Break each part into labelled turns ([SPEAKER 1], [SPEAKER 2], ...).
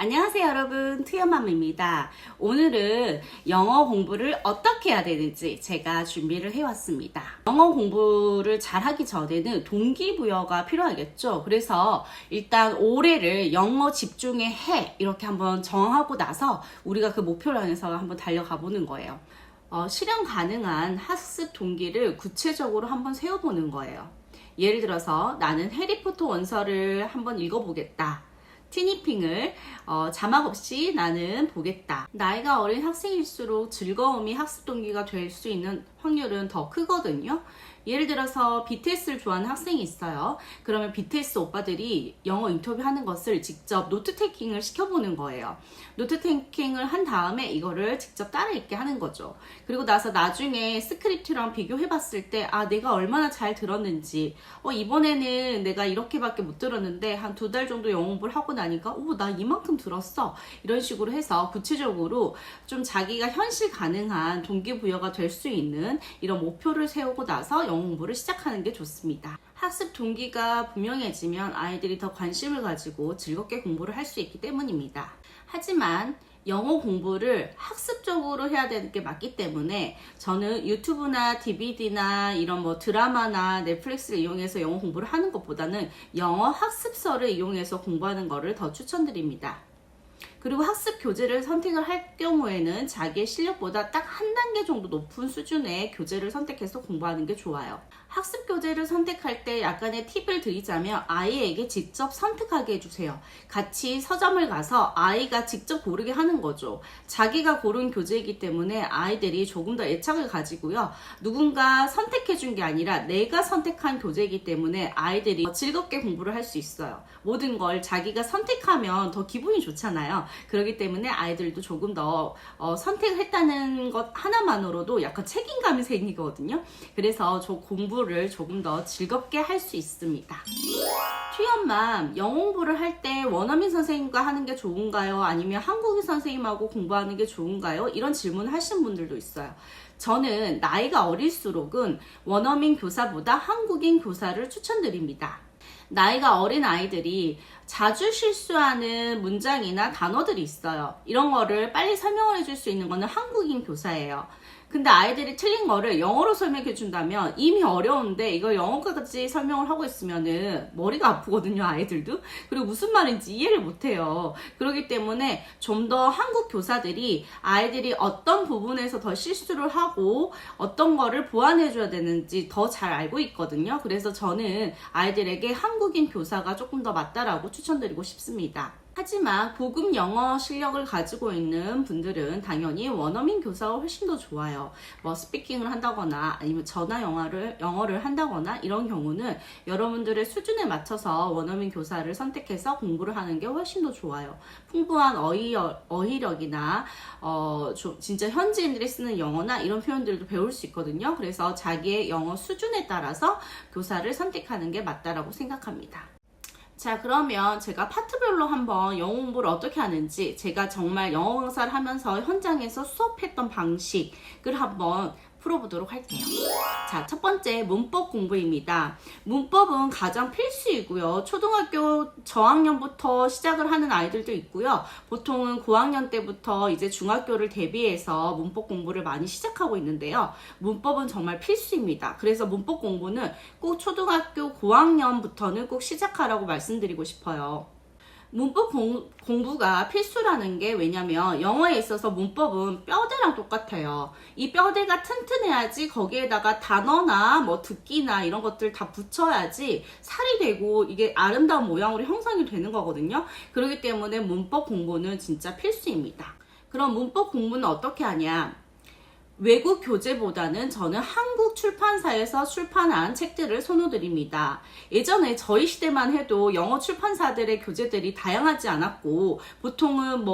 [SPEAKER 1] 안녕하세요 여러분, 투연맘입니다. 오늘은 영어 공부를 어떻게 해야 되는지 제가 준비를 해왔습니다. 영어 공부를 잘 하기 전에는 동기부여가 필요하겠죠. 그래서 일단 올해를 영어 집중의 해 이렇게 한번 정하고 나서 우리가 그 목표를 향해서 한번 달려가 보는 거예요. 실현 가능한 학습 동기를 구체적으로 한번 세워보는 거예요. 예를 들어서 나는 해리포터 원서를 한번 읽어보겠다. 티니핑을 자막 없이 나는 보겠다. 나이가 어린 학생일수록 즐거움이 학습 동기가 될 수 있는 확률은 더 크거든요. 예를 들어서 BTS를 좋아하는 학생이 있어요. 그러면 BTS 오빠들이 영어 인터뷰하는 것을 직접 노트 테이킹을 시켜보는 거예요. 노트 테이킹을 한 다음에 이거를 직접 따라 읽게 하는 거죠. 그리고 나서 나중에 스크립트랑 비교해봤을 때 내가 얼마나 잘 들었는지 이번에는 내가 이렇게밖에 못 들었는데 한 2달 정도 영어 공부를 하고 나니까 나 이만큼 들었어. 이런 식으로 해서 구체적으로 좀 자기가 현실 가능한 동기부여가 될 수 있는 이런 목표를 세우고 나서 영어 공부를 시작하는 게 좋습니다. 학습 동기가 분명해지면 아이들이 더 관심을 가지고 즐겁게 공부를 할 수 있기 때문입니다. 하지만 영어 공부를 학습적으로 해야 되는 게 맞기 때문에 저는 유튜브나 DVD나 이런 드라마나 넷플릭스를 이용해서 영어 공부를 하는 것보다는 영어 학습서를 이용해서 공부하는 것을 더 추천드립니다. 그리고 학습 교재를 선택을 할 경우에는 자기의 실력보다 딱 한 단계 정도 높은 수준의 교재를 선택해서 공부하는 게 좋아요. 학습 교재를 선택할 때 약간의 팁을 드리자면 아이에게 직접 선택하게 해주세요. 같이 서점을 가서 아이가 직접 고르게 하는 거죠. 자기가 고른 교재이기 때문에 아이들이 조금 더 애착을 가지고요. 누군가 선택해준 게 아니라 내가 선택한 교재이기 때문에 아이들이 즐겁게 공부를 할 수 있어요. 모든 걸 자기가 선택하면 더 기분이 좋잖아요. 그렇기 때문에 아이들도 조금 더 선택을 했다는 것 하나만으로도 약간 책임감이 생기거든요. 그래서 저 공부를 조금 더 즐겁게 할 수 있습니다. 투연맘, 영어 공부를 할 때 원어민 선생님과 하는 게 좋은가요? 아니면 한국인 선생님하고 공부하는 게 좋은가요? 이런 질문을 하시는 분들도 있어요. 저는 나이가 어릴수록은 원어민 교사보다 한국인 교사를 추천드립니다. 나이가 어린 아이들이 자주 실수하는 문장이나 단어들이 있어요. 이런 거를 빨리 설명을 해줄 수 있는 거는 한국인 교사예요. 근데 아이들이 틀린 거를 영어로 설명해 준다면 이미 어려운데 이걸 영어까지 설명을 하고 있으면은 머리가 아프거든요, 아이들도. 그리고 무슨 말인지 이해를 못 해요. 그렇기 때문에 좀 더 한국 교사들이 아이들이 어떤 부분에서 더 실수를 하고 어떤 거를 보완해 줘야 되는지 더 잘 알고 있거든요. 그래서 저는 아이들에게 한국인 교사가 조금 더 맞다라고 추천드리고 싶습니다. 하지만 고급 영어 실력을 가지고 있는 분들은 당연히 원어민 교사가 훨씬 더 좋아요. 스피킹을 한다거나 아니면 전화 영어를 한다거나 이런 경우는 여러분들의 수준에 맞춰서 원어민 교사를 선택해서 공부를 하는 게 훨씬 더 좋아요. 풍부한 어휘력이나 진짜 현지인들이 쓰는 영어나 이런 표현들도 배울 수 있거든요. 그래서 자기의 영어 수준에 따라서 교사를 선택하는 게 맞다라고 생각합니다. 자, 그러면 제가 파트별로 한번 영어 공부를 어떻게 하는지 제가 정말 영어 강사를 하면서 현장에서 수업했던 방식을 한번 풀어보도록 할게요. 자, 첫 번째 문법 공부입니다. 문법은 가장 필수이고요. 초등학교 저학년부터 시작을 하는 아이들도 있고요. 보통은 고학년 때부터 이제 중학교를 대비해서 문법 공부를 많이 시작하고 있는데요. 문법은 정말 필수입니다. 그래서 문법 공부는 꼭 초등학교 고학년부터는 꼭 시작하라고 말씀드리고 싶어요. 문법 공부가 필수라는 게 왜냐면 영어에 있어서 문법은 뼈대랑 똑같아요. 이 뼈대가 튼튼해야지 거기에다가 단어나 듣기나 이런 것들 다 붙여야지 살이 되고 이게 아름다운 모양으로 형성이 되는 거거든요. 그렇기 때문에 문법 공부는 진짜 필수입니다. 그럼 문법 공부는 어떻게 하냐? 외국 교재보다는 저는 한국 출판사에서 출판한 책들을 선호드립니다. 예전에 저희 시대만 해도 영어 출판사들의 교재들이 다양하지 않았고 보통은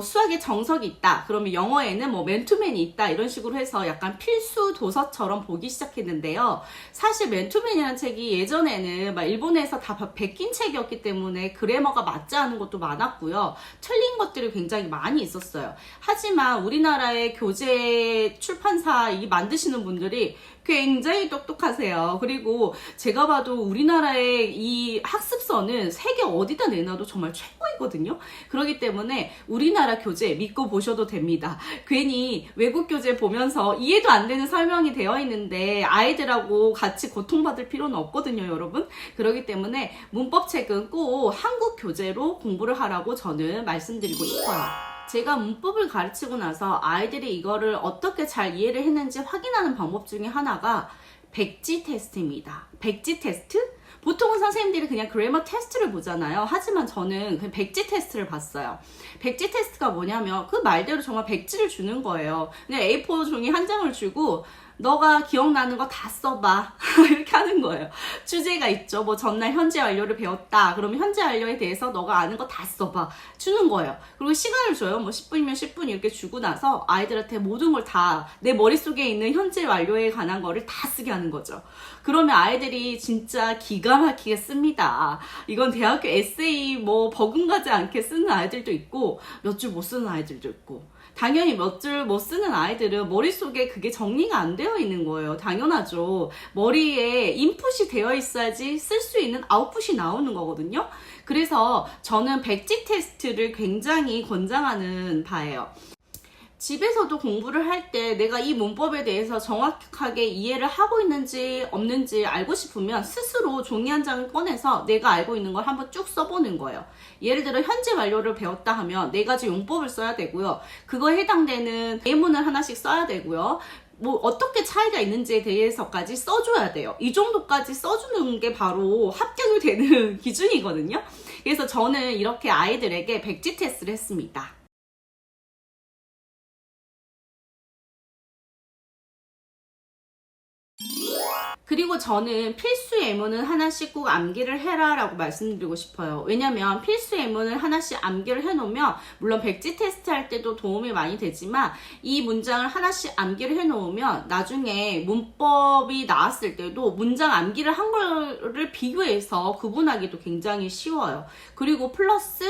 [SPEAKER 1] 수학의 정석이 있다. 그러면 영어에는 맨투맨이 있다. 이런 식으로 해서 약간 필수 도서처럼 보기 시작했는데요. 사실 맨투맨이라는 책이 예전에는 일본에서 다 베낀 책이었기 때문에 그래머가 맞지 않은 것도 많았고요. 틀린 틀린 것들이 굉장히 많이 있었어요. 하지만 우리나라의 교재 출판사 이 만드시는 분들이 굉장히 똑똑하세요. 그리고 제가 봐도 우리나라의 이 학습서는 세계 어디다 내놔도 정말 최고이거든요. 그렇기 때문에 우리나라 교재 믿고 보셔도 됩니다. 괜히 외국 교재 보면서 이해도 안 되는 설명이 되어 있는데 아이들하고 같이 고통받을 필요는 없거든요, 여러분. 그렇기 때문에 문법책은 꼭 한국 교재로 공부를 하라고 저는 말씀드리고 싶어요. 제가 문법을 가르치고 나서 아이들이 이거를 어떻게 잘 이해를 했는지 확인하는 방법 중에 하나가 백지 테스트입니다. 백지 테스트? 보통은 선생님들이 그냥 그래머 테스트를 보잖아요. 하지만 저는 그 백지 테스트를 봤어요. 백지 테스트가 뭐냐면 그 말대로 정말 백지를 주는 거예요. 그냥 A4 종이 한 장을 주고 너가 기억나는 거 다 써봐. 이렇게 하는 거예요. 주제가 있죠. 뭐 전날 현재 완료를 배웠다. 그러면 현재 완료에 대해서 너가 아는 거 다 써봐. 주는 거예요. 그리고 시간을 줘요. 뭐 10분이면 10분 이렇게 주고 나서 아이들한테 모든 걸 다 내 머릿속에 있는 현재 완료에 관한 거를 다 쓰게 하는 거죠. 그러면 아이들이 진짜 기가 막히게 씁니다. 이건 대학교 에세이 뭐 버금가지 않게 쓰는 아이들도 있고 몇 줄 못 쓰는 아이들도 있고 당연히 몇 줄 못 쓰는 아이들은 머릿속에 그게 정리가 안 되어 있는 거예요. 당연하죠. 머리에 인풋이 되어 있어야지 쓸 수 있는 아웃풋이 나오는 거거든요. 그래서 저는 백지 테스트를 굉장히 권장하는 바예요. 집에서도 공부를 할 때 내가 이 문법에 대해서 정확하게 이해를 하고 있는지 없는지 알고 싶으면 스스로 종이 한 장을 꺼내서 내가 알고 있는 걸 한번 쭉 써보는 거예요. 예를 들어 현재 완료를 배웠다 하면 네 가지 용법을 써야 되고요. 그거에 해당되는 예문을 하나씩 써야 되고요. 뭐 어떻게 차이가 있는지에 대해서까지 써줘야 돼요. 이 정도까지 써주는 게 바로 합격이 되는 기준이거든요. 그래서 저는 이렇게 아이들에게 백지 테스트를 했습니다. 그리고 저는 필수 예문은 하나씩 꼭 암기를 해라 라고 말씀드리고 싶어요. 왜냐면 필수 예문을 하나씩 암기를 해놓으면 물론 백지 테스트 할 때도 도움이 많이 되지만 이 문장을 하나씩 암기를 해놓으면 나중에 문법이 나왔을 때도 문장 암기를 한 거를 비교해서 구분하기도 굉장히 쉬워요. 그리고 플러스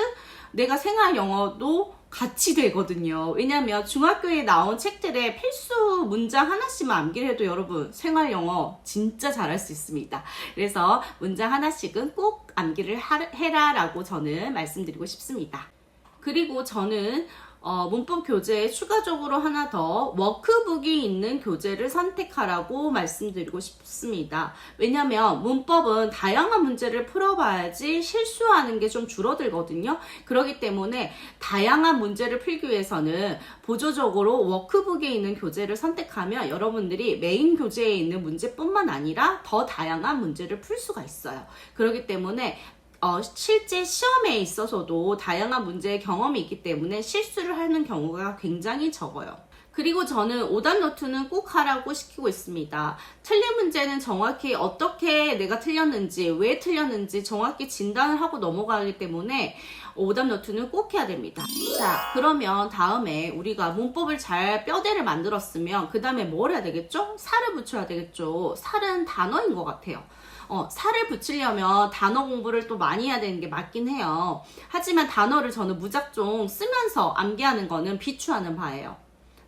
[SPEAKER 1] 내가 생활 영어도 같이 되거든요. 왜냐면 중학교에 나온 책들의 필수 문장 하나씩만 암기를 해도 여러분 생활 영어 진짜 잘할 수 있습니다. 그래서 문장 하나씩은 꼭 암기를 해라 라고 저는 말씀드리고 싶습니다. 그리고 저는 문법 교재에 추가적으로 하나 더 워크북이 있는 교재를 선택하라고 말씀드리고 싶습니다. 왜냐면 문법은 다양한 문제를 풀어봐야지 실수하는 게 좀 줄어들거든요. 그렇기 때문에 다양한 문제를 풀기 위해서는 보조적으로 워크북에 있는 교재를 선택하면 여러분들이 메인 교재에 있는 문제뿐만 아니라 더 다양한 문제를 풀 수가 있어요. 그렇기 때문에 실제 시험에 있어서도 다양한 문제의 경험이 있기 때문에 실수를 하는 경우가 굉장히 적어요. 그리고 저는 오답 노트는 꼭 하라고 시키고 있습니다. 틀린 문제는 정확히 어떻게 내가 틀렸는지, 왜 틀렸는지 정확히 진단을 하고 넘어가기 때문에 오답 노트는 꼭 해야 됩니다. 자, 그러면 다음에 우리가 문법을 잘 뼈대를 만들었으면 그 다음에 뭘 해야 되겠죠? 살을 붙여야 되겠죠. 살은 단어인 것 같아요. 살을 붙이려면 단어 공부를 또 많이 해야 되는 게 맞긴 해요. 하지만 단어를 저는 무작정 쓰면서 암기하는 거는 비추하는 바예요.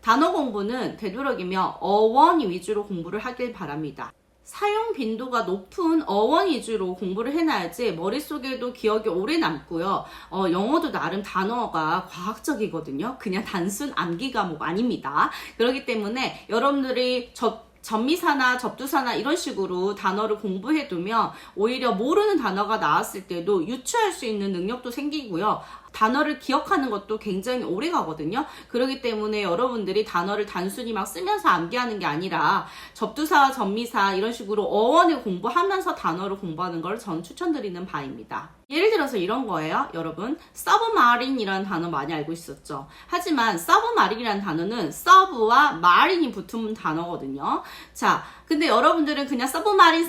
[SPEAKER 1] 단어 공부는 되도록이면 어원 위주로 공부를 하길 바랍니다. 사용 빈도가 높은 어원 위주로 공부를 해놔야지 머릿속에도 기억이 오래 남고요. 영어도 나름 단어가 과학적이거든요. 그냥 단순 암기 과목 아닙니다. 그렇기 때문에 여러분들이 전미사나 접두사나 이런 식으로 단어를 공부해두면 오히려 모르는 단어가 나왔을 때도 유추할 수 있는 능력도 생기고요. 단어를 기억하는 것도 굉장히 오래 가거든요. 그렇기 때문에 여러분들이 단어를 단순히 막 쓰면서 암기하는 게 아니라 접두사와 전미사 이런 식으로 어원을 공부하면서 단어를 공부하는 걸 저는 추천드리는 바입니다. 예를 들어서 이런 거예요. 여러분, 서브마린이라는 단어 많이 알고 있었죠. 하지만 서브마린이라는 단어는 서브와 마린이 붙은 단어거든요. 자, 근데 여러분들은 그냥 서브마린,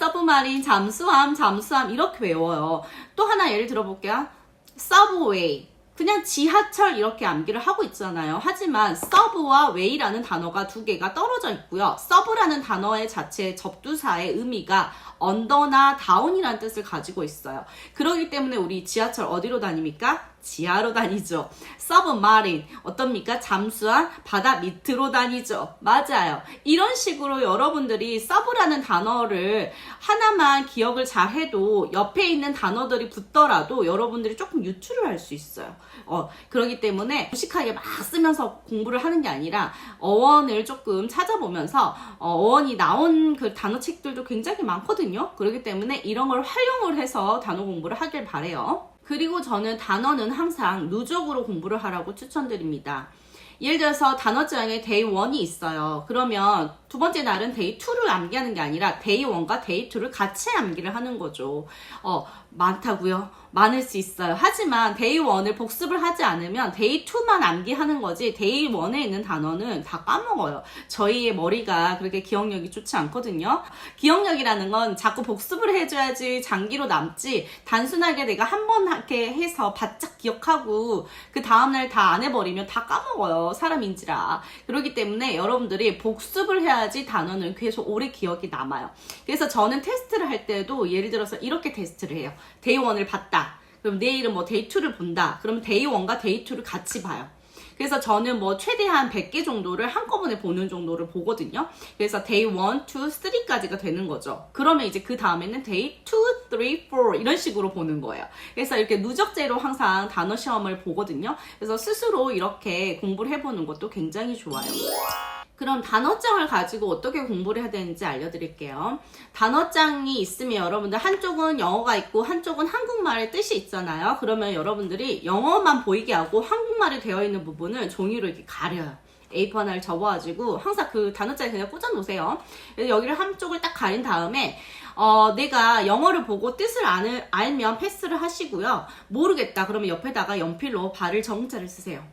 [SPEAKER 1] 잠수함 이렇게 외워요. 또 하나 예를 들어볼게요. 서브웨이. 그냥 지하철 이렇게 암기를 하고 있잖아요. 하지만 서브와 웨이라는 단어가 두 개가 떨어져 있고요. 서브라는 단어의 자체 접두사의 의미가 언더나 다운이라는 뜻을 가지고 있어요. 그렇기 때문에 우리 지하철 어디로 다닙니까? 지하로 다니죠. submarine 어떻습니까? 잠수함 바다 밑으로 다니죠. 맞아요. 이런 식으로 여러분들이 sub라는 단어를 하나만 기억을 잘 해도 옆에 있는 단어들이 붙더라도 여러분들이 조금 유추를 할 수 있어요. 그렇기 때문에 무식하게 막 쓰면서 공부를 하는 게 아니라 어원을 조금 찾아보면서 어원이 나온 그 단어책들도 굉장히 많거든요. 그렇기 때문에 이런 걸 활용을 해서 단어 공부를 하길 바래요. 그리고 저는 단어는 항상 누적으로 공부를 하라고 추천드립니다. 예를 들어서 단어장에 데이 1이 있어요. 그러면 두 번째 날은 데이 2를 암기하는 게 아니라 데이 1과 데이 2를 같이 암기를 하는 거죠. 많다고요? 많을 수 있어요. 하지만 데이 1을 복습을 하지 않으면 데이 2만 암기하는 거지 데이 1에 있는 단어는 다 까먹어요. 저희의 머리가 그렇게 기억력이 좋지 않거든요. 기억력이라는 건 자꾸 복습을 해줘야지 장기로 남지 단순하게 내가 한 번 이렇게 해서 바짝 기억하고 그 다음날 다 안 해버리면 다 까먹어요. 사람인지라. 그렇기 때문에 여러분들이 복습을 해야지 단어는 계속 오래 기억이 남아요. 그래서 저는 테스트를 할 때도 예를 들어서 이렇게 테스트를 해요. 데이 1을 봤다. 그럼 내일은 뭐 데이 2를 본다. 그러면 데이 1과 데이 2를 같이 봐요. 그래서 저는 뭐 최대한 100개 정도를 한꺼번에 보는 정도를 보거든요. 그래서 데이 1, 2, 3까지가 되는 거죠. 그러면 이제 그 다음에는 데이 2, 3, 4 이런 식으로 보는 거예요. 그래서 이렇게 누적제로 항상 단어 시험을 보거든요. 그래서 스스로 이렇게 공부를 해보는 것도 굉장히 좋아요. 그럼 단어장을 가지고 어떻게 공부를 해야 되는지 알려드릴게요. 단어장이 있으면 여러분들 한쪽은 영어가 있고 한쪽은 한국말의 뜻이 있잖아요. 그러면 여러분들이 영어만 보이게 하고 한국말이 되어 있는 부분을 종이로 이렇게 가려요. A4 하나를 접어가지고 항상 그 단어장에 그냥 꽂아 놓으세요. 그래서 여기를 한쪽을 딱 가린 다음에 내가 영어를 보고 뜻을 알면 패스를 하시고요. 모르겠다 그러면 옆에다가 연필로 발을 정자를 쓰세요.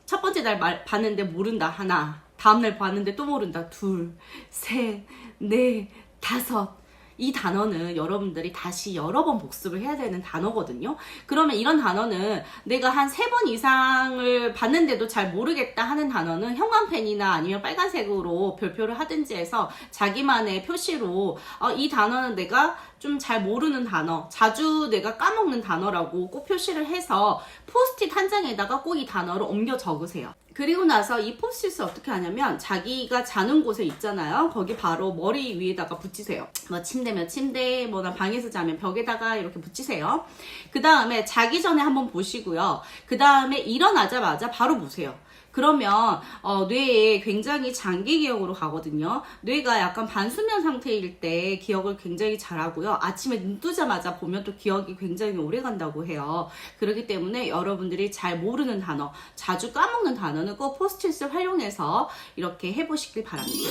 [SPEAKER 1] 첫 번째 날 봤는데 모른다 하나, 다음날 봤는데 또 모른다 둘, 셋, 넷, 다섯. 이 단어는 여러분들이 다시 여러 번 복습을 해야 되는 단어거든요. 그러면 이런 단어는 내가 한 3번 이상을 봤는데도 잘 모르겠다 하는 단어는 형광펜이나 아니면 빨간색으로 별표를 하든지 해서 자기만의 표시로 이 단어는 내가 좀 잘 모르는 단어, 자주 내가 까먹는 단어라고 꼭 표시를 해서 포스트잇 한 장에다가 꼭 이 단어를 옮겨 적으세요. 그리고 나서 이 포스트잇을 어떻게 하냐면 자기가 자는 곳에 있잖아요. 거기 바로 머리 위에다가 붙이세요. 뭐 침대면 침대, 뭐나 방에서 자면 벽에다가 이렇게 붙이세요. 그 다음에 자기 전에 한번 보시고요. 그 다음에 일어나자마자 바로 보세요. 그러면 뇌에 굉장히 장기 기억으로 가거든요. 뇌가 약간 반수면 상태일 때 기억을 굉장히 잘하고요. 아침에 눈 뜨자마자 보면 또 기억이 굉장히 오래 간다고 해요. 그렇기 때문에 여러분들이 잘 모르는 단어, 자주 까먹는 단어는 꼭 포스트잇을 활용해서 이렇게 해보시길 바랍니다.